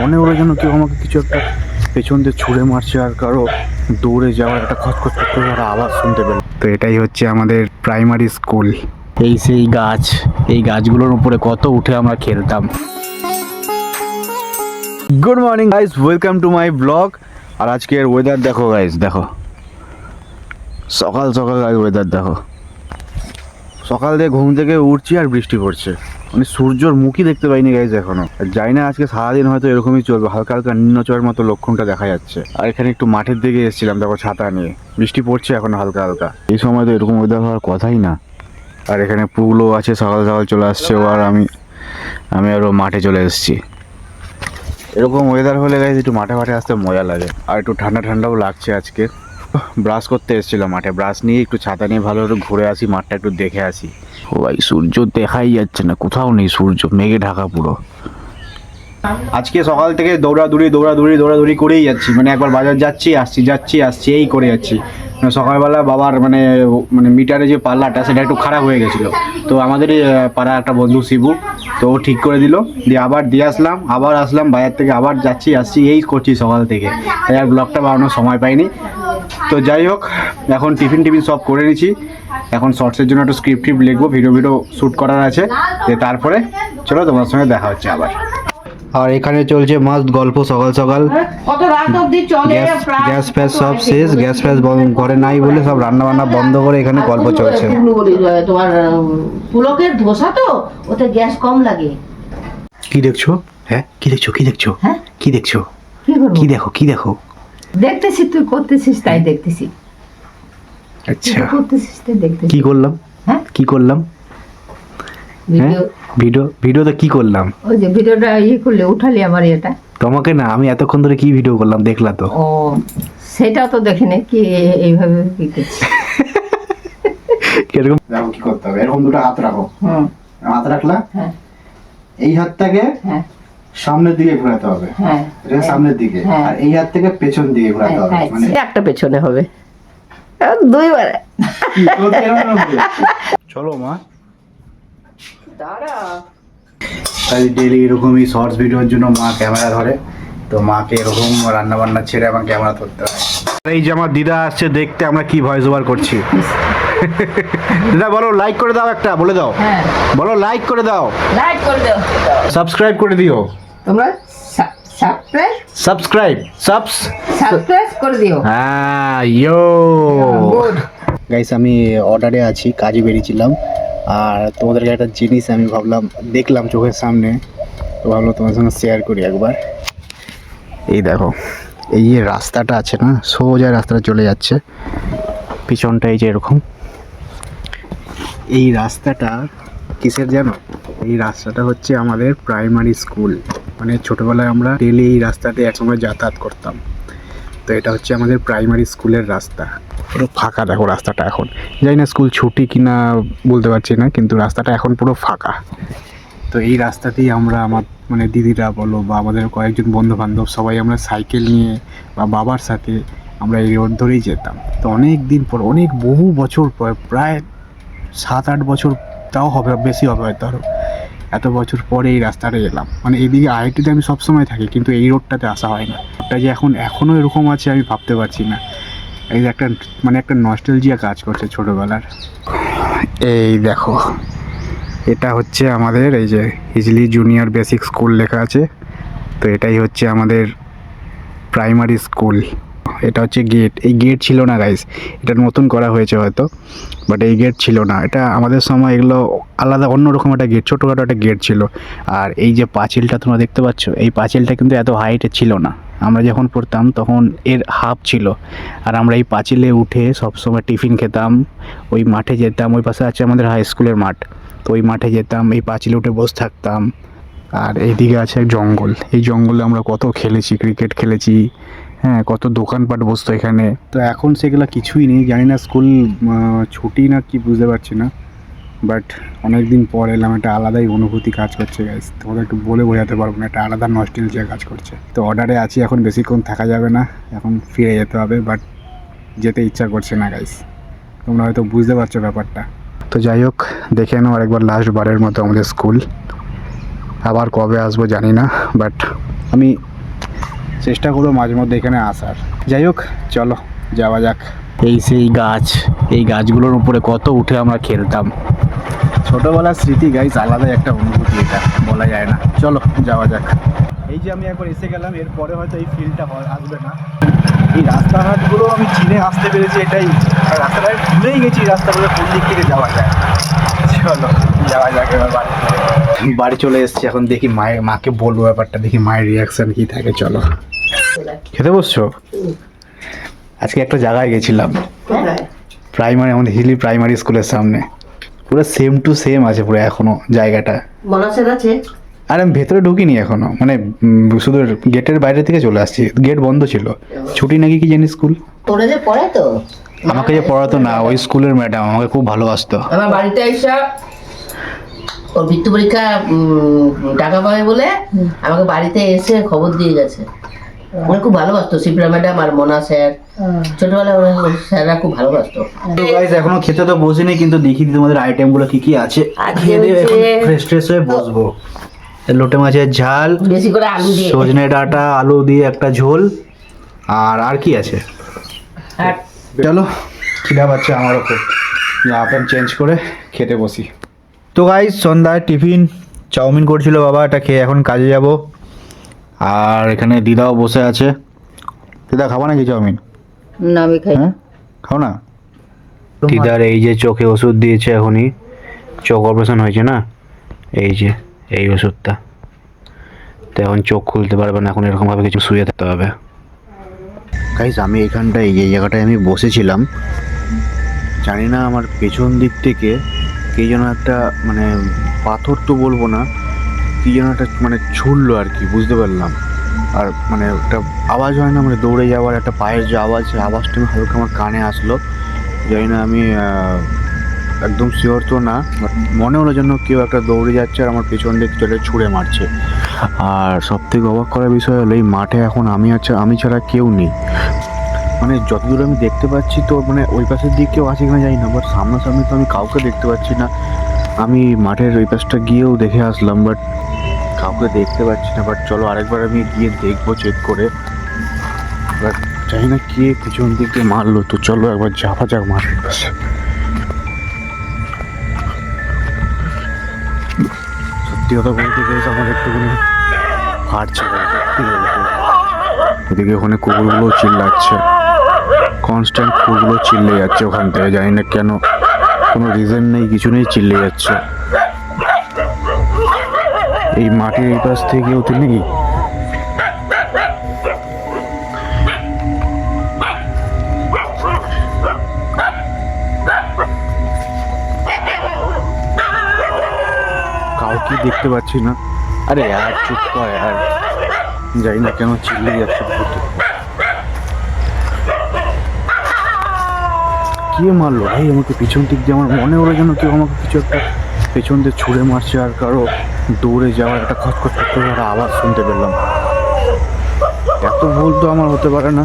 মনে হলো যেন কেউ আমাকে কিছু একটা পেছন দিয়ে ছুঁড়ে মারছে, আর কারো দৌড়ে যাওয়ার একটা খচখচ করে একটা আওয়াজ শুনতে পেলাম। তো এটাই হচ্ছে আমাদের প্রাইমারি স্কুল। এই সেই গাছ, এই গাছগুলোর উপরে কত উঠে আমরা খেলতাম। Good morning guys, welcome to my vlog. আর আজকের ওয়েদার দেখো গাইস, দেখো সকাল সকাল ওয়েদার দেখো। সকাল থেকে ঘুম থেকে উঠছি আর বৃষ্টি পড়ছে, মানে সূর্যর মুখই দেখতে পাইনি গাইজ এখনো। যাই না আজকে সারাদিন হয়তো এরকমই চলবে, হালকা হালকা নিম্নচয়ের মতো লক্ষণটা দেখা যাচ্ছে। আর এখানে একটু মাঠের দিকে এসেছিলাম, দেখো ছাতা নিয়ে, বৃষ্টি পড়ছে এখন হালকা হালকা। এই সময় তো এরকম ওয়েদার হওয়ার কথাই না। আর এখানে পুলও আছে, সকাল সকাল চলে আসছে ও, আর আমি আরও মাঠে চলে এসেছি। এরকম ওয়েদার হলে গাইজ একটু মাঠে মাঠে আসতে মজা লাগে, আর একটু ঠান্ডা ঠান্ডাও লাগছে আজকে। ব্রাশ করতে এসেছিলাম মাঠে, ব্রাশ নিয়ে একটু ছাতা নিয়ে ভালো করে ঘুরে আসি, মাঠটা একটু দেখে আসি। ও ভাই, সূর্য দেখাই যাচ্ছে না, কোথাও নেই সূর্য, মেঘে ঢাকা পুরো। আজকে সকাল থেকে দৌড়াদৌড়ি করেই যাচ্ছি, মানে একবার বাজার যাচ্ছি আসছি এই করে যাচ্ছি। মানে সকালবেলা বাবার মানে মিটারে যে পাল্লাটা সেটা একটু খারাপ হয়ে গেছিলো, তো আমাদের পাড়া একটা বন্ধু শিবু, তো ও ঠিক করে দিল, দিয়ে আবার দিয়ে আসলাম, আবার আসলাম বাজার থেকে, আবার যাচ্ছি আসছি এই করছি সকাল থেকে। তাই আর ব্লগটা বানানোর সময় পাইনি। তো যাই হোক, এখন টিফিন সব করে নিচ্ছি। এখন শর্টসের জন্য একটু স্ক্রিপ্ট লিখবো, ভিডিও শ্যুট করার আছে, তারপরে চলো তোমার সঙ্গে দেখা হচ্ছে আবার। আর এখানে চলছে মাস্ট গল্প সকাল সকাল। গ্যাস ফ্যাস সব শেষ, গ্যাস ফ্যাস ঘরে নাই বলে সব রান্না বান্না বন্ধ করে এখানে গল্প চলছে। তোমার পুলকের ধোসা তো ওতে গ্যাস কম লাগে। কি দেখছো? হ্যাঁ কি দেখছো? হ্যাঁ কি দেখছো? কি দেখো? দেখতেছি, তুই করতেছিস তাই দেখতেছি। আচ্ছা, করতেছিস তাই দেখতেছি। কি করলাম? হ্যাঁ কি করলাম? ভিডিওতে কি করলাম? ওই যে ভিডিওটা করলে উঠালি আমার এটা। তোমাকে না, আমি এতক্ষণ ধরে কি ভিডিও করলাম দেখলা তো? ও সেটাও তো দেখেনি কি এইভাবে কি করছিস। এরকম দেখো কি করতে হবে, এরকম দুটো হাত রাখো। হাত রাখলা, হ্যাঁ এই হাতটাকে হ্যাঁ সামনের দিকে ঘোরাতে হবে। হ্যাঁ এটা সামনের দিকে, আর এই হাত থেকে পেছন দিকে ঘোরাতে হবে। মানে একটা পেছনে হবে, দুইবার। চলো মা, দাঁড়া। তাই ডেইলি এরকমই শর্টস ভিডিওর জন্য মা ক্যামেরা ধরে, তো মাকে এরকম রান্না বান্না ছেড়ে আমার ক্যামেরা ধরতে হয়। এই যে আমার দিদা আসছে দেখতে আমরা কি ভয়েস ওভার করছি। দিদা বলো লাইক করে দাও, একটা বলে দাও। হ্যাঁ বলো লাইক করে দাও, লাইক করে দাও, সাবস্ক্রাইব করে দিও। তোমরা সাবস্ক্রাইব করে দিও। হ্যাঁ ইয়ো গুড গাইস, আমি অর্ডারে আছি, কাজে বেরিয়েছিলাম, আর তোমাদেরকে একটা জিনিস আমি ভাবলাম, দেখলাম চোখের সামনে, তো ভাবলাম তোমার সঙ্গে শেয়ার করি একবার। এই দেখো, এই যে রাস্তাটা আছে না, সোজা রাস্তাটা চলে যাচ্ছে, পিছনটা এই যে এরকম। এই রাস্তাটা কিসের জানো? এই রাস্তাটা হচ্ছে আমাদের প্রাইমারি স্কুল। মানে ছোটোবেলায় আমরা ডেলি এই রাস্তাতে একসময় যাতায়াত করতাম, তো এটা হচ্ছে আমাদের প্রাইমারি স্কুলের রাস্তা। পুরো ফাঁকা দেখো রাস্তাটা এখন, জানি না স্কুল ছুটি কিনা বলতে পারছি না, কিন্তু রাস্তাটা এখন পুরো ফাঁকা। তো এই রাস্তাতেই আমরা আমার মানে দিদিরা বলো বা আমাদের কয়েকজন বন্ধু বান্ধব সবাই আমরা সাইকেল নিয়ে বা বাবার সাথে আমরা এই রোড ধরেই যেতাম। তো অনেক দিন পর, বহু বছর পর, প্রায় 7-8 বছর তাও হবে, বেশি হবে হয়তো আরও, এত বছর পরে এই রাস্তাটা এলাম। মানে এইদিকে আইটিতে আমি সবসময় থাকি, কিন্তু এই রোডটাতে আসা হয় না। রোডটা যে এখনও এরকম আছে আমি ভাবতে পারছি না। এই যে একটা নস্টালজিয়া কাজ করছে ছোটোবেলার। এই দেখো, এটা হচ্ছে আমাদের এই যে হিজলি জুনিয়র বেসিক স্কুল লেখা আছে, তো এটাই হচ্ছে আমাদের প্রাইমারি স্কুল। এটা হচ্ছে গেট, এই গেট ছিল না গাইস, এটা নতুন করা হয়েছে হয়তো, বাট এই গেট ছিল না। এটা আমাদের সময় এগুলো আলাদা অন্যরকম একটা গেট, ছোটোখাটো একটা গেট ছিল। আর এই যে পাঁচিলটা তোমরা দেখতে পাচ্ছ, এই পাঁচিলটা কিন্তু এত হাইটে ছিল না, আমরা যখন পড়তাম তখন এর হাফ ছিল। আর আমরা এই পাঁচিলে উঠে সবসময় টিফিন খেতাম, ওই মাঠে যেতাম, ওই পাশে আছে আমাদের হাই স্কুলের মাঠ, তো ওই মাঠে যেতাম, এই পাঁচিলে উঠে বসে থাকতাম। আর এইদিকে আছে জঙ্গল, এই জঙ্গলে আমরা কত খেলেছি, ক্রিকেট খেলেছি, হ্যাঁ কত দোকানপাট বসতো এখানে। তো এখন সেগুলো কিছুই নেই, জানি না স্কুল ছুটি না কি বুঝতে পারছি না, বাট অনেক দিন পর এলাম, একটা আলাদাই অনুভূতি কাজ করছে গাইস, তোমাদেরকে বলে বোঝাতে পারবো না, একটা আলাদা নস্টালজিয়া কাজ করছে। তো অর্ডারে আছি, এখন বেশিক্ষণ থাকা যাবে না, এখন ফিরে যেতে হবে, বাট যেতে ইচ্ছা করছে না গাইস, তোমরা হয়তো বুঝতে পারছো ব্যাপারটা। তো যাই হোক, দেখে নাও আরেকবার লাস্ট বারের মতো আমাদের স্কুল। আবার কবে আসবো জানি না, বাট আমি চেষ্টা করবো মাঝে মধ্যে এখানে আসার। যাই হোক, চলো যাওয়া যাক। এই সেই গাছ, এই গাছগুলোর উপরে কত উঠে আমরা খেলতাম। ছোটোবেলার স্মৃতি গাইস, আলাদাই একটা অনুভূতি, এটা বলা যায় না। চলো যাওয়া যাক। এই যে আমি একবার এসে গেলাম, এরপরে হয়তো এই ফিলটা আসবে না। এই রাস্তাঘাটগুলো আমি চিনে আসতে পেরেছি, এটাই। আর রাস্তাঘাট ভুলেই গেছি রাস্তাগুলো কোন দিক থেকে যাওয়া যায়। চলো যাওয়া যাক এবার বাড়ি চলে এসেছি। এখন দেখি মাকে বলবো ব্যাপারটা, দেখি মায়ের রিয়াকশন কি থাকে। চলো খেতে বসছো? আজকে একটা জায়গায় গেছিলাম, প্রাইমারি, আমাদের হিলি প্রাইমারি স্কুলের সামনে। পুরো সেম টু সেম আছে পুরো এখনো জায়গাটা। মনাসের আছে। আর আমি ভেতরে ঢুকিনি এখনো, মানে শুধু গেটের বাইরে থেকে চলে আসছি। গেট বন্ধ ছিল, ছুটি নাকি কি জানি স্কুল। তোরা যে পড়ে তো, আমাকে যে পড়াতো না, ওই স্কুলের ম্যাডাম আমাকে খুব ভালোবাসতো। আমার বাড়িতে আইসা ওর বৃত্তি পরীক্ষা টাকা পাবে বলে আমাকে বাড়িতে এসে খবর দিয়ে গেছে। আমার খুব ভালোবাসতো শিপ্রা ম্যাডাম আর মোনা স্যার। ছোটবেলায় স্যাররা খুব ভালোবাসতো। তো গাইস এখনো খেতে তো বসিনি, কিন্তু দেখি তোমাদের আইটেমগুলো কি কি আছে। ফ্রেশ ফ্রেশ হয়ে বসবো। লোটে মাছের ঝাল, বেশি করে আলু দিয়ে, সজনে ডাঁটা আলু দিয়ে একটা ঝোল, আর কি আছে। চলো খিদা পাচ্ছে আমারও খুব, জামা প্যান্ট চেঞ্জ করে খেতে বসি। তো গাইস সন্ধ্যায় টিফিন চাউমিন করছিল বাবা, এটা খেয়ে এখন কাজে যাব। আর এখানে দিদাও বসে আছে। দিদা খাবো নাকি চাউমিন? না আমি খাই। হ্যাঁ খাও না। দিদার এই যে চোখে ওষুধ দিয়েছে, এখনই চোখ অপারেশন হয়েছে না, এই যে এই ওষুধটা। তো এখন চোখ খুলতে পারবে না, এখন এরকমভাবে কিছু শুয়ে থাকতে হবে। গাইস আমি এখানটায়, এই জায়গাটায় আমি বসেছিলাম, জানি না আমার পেছন দিক থেকে কে যেন একটা, মানে পাথর তো বলবো না, কি যেন একটা মানে ছুড়লো আর কি, বুঝতে পারলাম। আর মানে একটা আওয়াজ হয় না, মানে দৌড়ে যাওয়ার একটা পায়ের যে আওয়াজ, সেই আওয়াজটা আমি হালকা আমার কানে আসলো। জানি না, আমি একদম শিওর তো না, বাট মনে হলো যেন কেউ একটা দৌড়ে যাচ্ছে আর আমার পেছন দিক চলে ছুঁড়ে মারছে। আর সব থেকে অবাক করার বিষয় হলো, এই মাঠে এখন আমি ছাড়া কেউ নেই। মানে যতদূর আমি দেখতে পাচ্ছি, তো মানে ওই পাশের দিক কেউ আছে কিনা জানি না, বাট সামনাসামনি তো আমি কাউকে দেখতে পাচ্ছি না। আমি মাঠের ওই পাশটা গিয়েও দেখে আসলাম, বাট কাউকে দেখতে পাচ্ছি না। বাট চলো আরেকবার আমি গিয়ে দেখবো চেক করে। বাট জানি না কে পিছন দিক দিয়ে মারলো, তো চলো একবার যাওয়া যাক মাঠের পাশে। সত্যি কথা বলতে গেলে আমার একটুখানি হাঁটছে, সত্যি বলতে। এদিকে ওখানে কুকুরগুলো চিল্লাচ্ছে, কনস্ট্যান্ট কুকুরগুলো চিল্লে যাচ্ছে ওখান থেকে, জানি না কেন, কোনো রিজন নেই, কিছু নেই, চিল্লে যাচ্ছে। এই মাটির এই পাশ থেকে কেউ তো নেই। কাউকে দেখতে পাচ্ছি না। আরে আর চুপ কর আর, জানি না কেন চিল্লে যাচ্ছে। কে মারলো ভাই আমাকে পিছন দিক দিয়ে? আমার মনে হলো যেন কেউ আমাকে কিছু একটা পেছন দিয়ে ছুঁড়ে মারছে, আর কারো দৌড়ে যাওয়ার একটা খচখচ করে একটা আওয়াজ শুনতে পেলাম। এত ভুল তো আমার হতে পারে না।